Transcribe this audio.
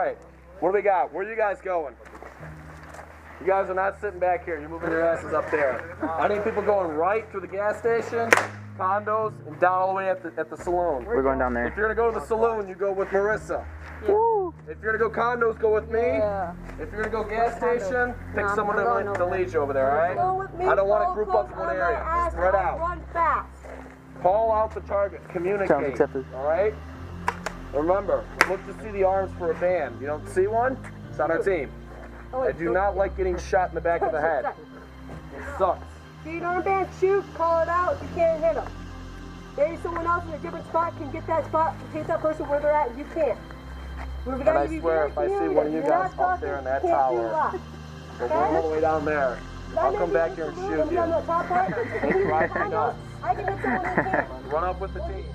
right. What do we got? Where are you guys going? You guys are not sitting back here. You're moving your asses up there. I need people going right through the gas station, condos, and down all the way at the saloon. We're going down there. If you're gonna go to the saloon, you go with Marissa. Woo! If you're gonna go condos, go with me. Yeah. If you're gonna go gas station, pick No, someone I'm going to lead you over there, all right? Go with me, I don't want to go group up in close one on my area. ass, Spread I'll out. Run fast. Call out the target. Sounds Communicate. accepted. All right? Remember, look to see the arms for a band. You don't see one? It's on our team. I do not like getting shot in the back of the head. It sucks. See an armband, shoot, call it out if you can't hit them. Maybe someone else in a different spot can get that spot, hit that person where they're at, and you can't. And I swear, if I see one of you guys up there in that tower, go all the way down there, I'll come back here and shoot you. I can hit someone in here. Run up with the team.